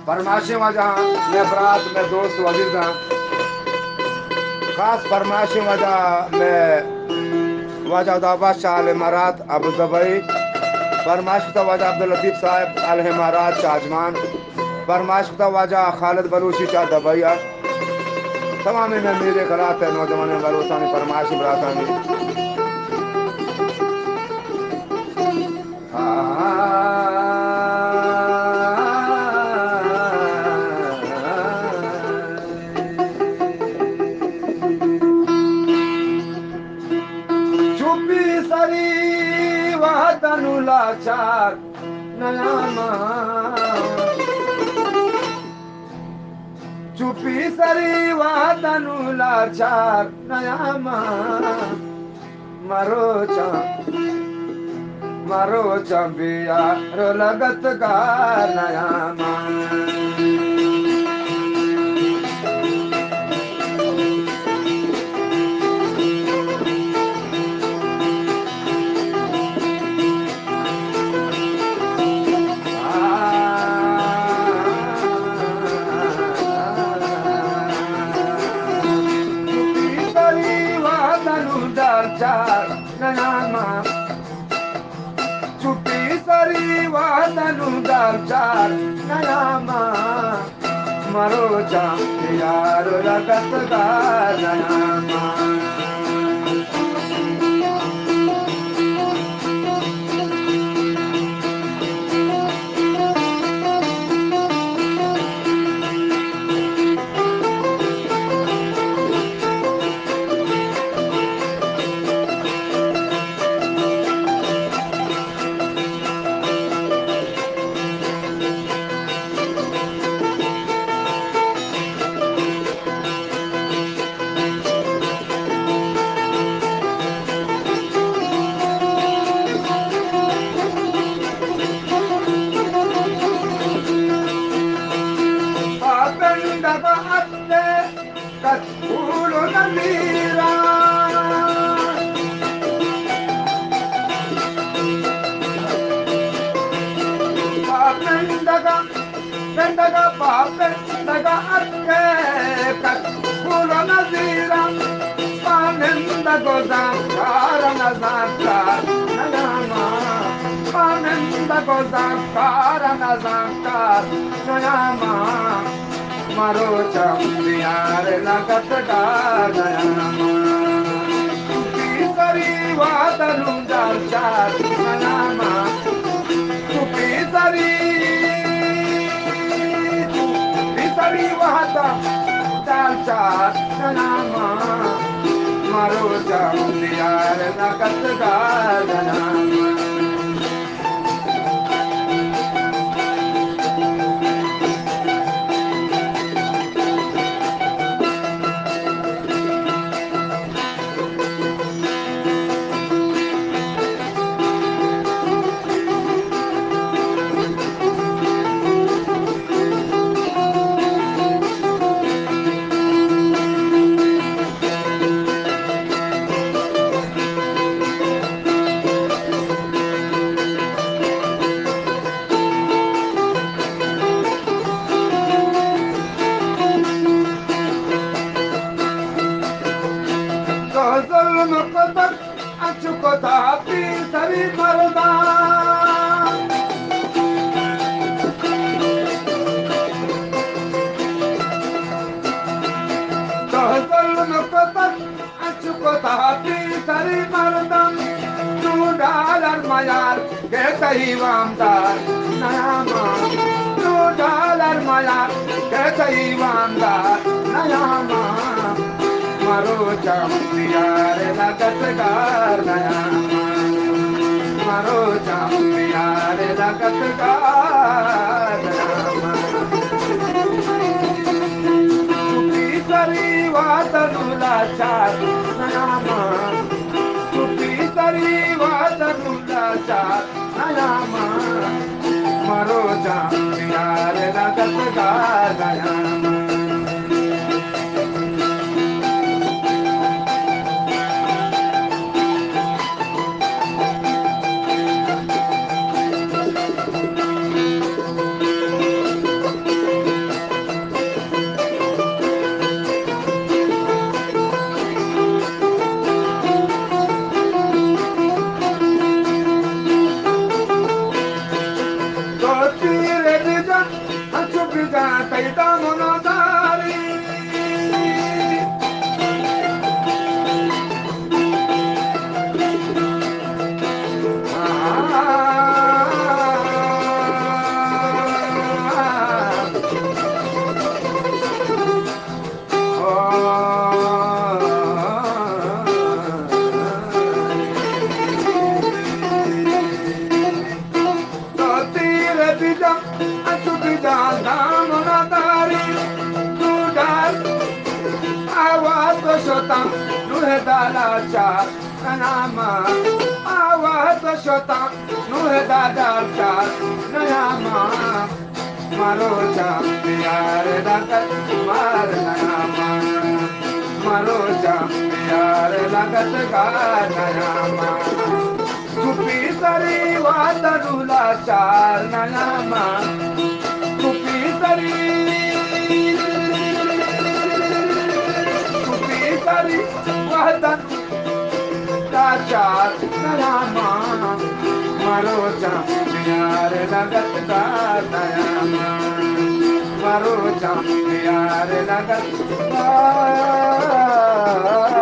फरमाइशें वजह मैं बरात में दोस्त वजीदा खास फरमाइशें वजह मैं वजह दाबा शाह इमारात अबू दुबई फरमाइश का वजह अब्दुल लतीफ साहब अल इमारात शाहजमान फरमाइश का वजह खालिद बलूची शाह दबैया तमाम में मेरे खरात है नौजवान बलोचानी फरमाइश बरातानी चुपी सरी वातनुला चार नयामा चुपी सरी वातनुला चार नयामा मरो चंबिया रो लगत का नयामा चुपी सरी वादनु दाचार नयामा मरो चार लगत का नयामा मरो चंबियार लगत का नयामा चुपी सरी वादनु दाचार नयामा चुपी सरी वादा दाचार नयामा मरो चंबियार लगत का नयामा मरो चंबियार लगत का नयामा मरो चंबियार लगत का नयामा चुपी सरी वादनु लाचार नयामा चुपी सरी वादनु लाचार नयामा मरो चंबियार लगत का नयामा सीता मुनादारी मारो चांदियार लगत मार नयामा मारो चांदियार लगत गार नयामा चुपी सरी वात दूला चार नयामा चुपी सरी वात चार नयामा मारो चांदियार लगत गार नयामा मारो चांदियार लगत गार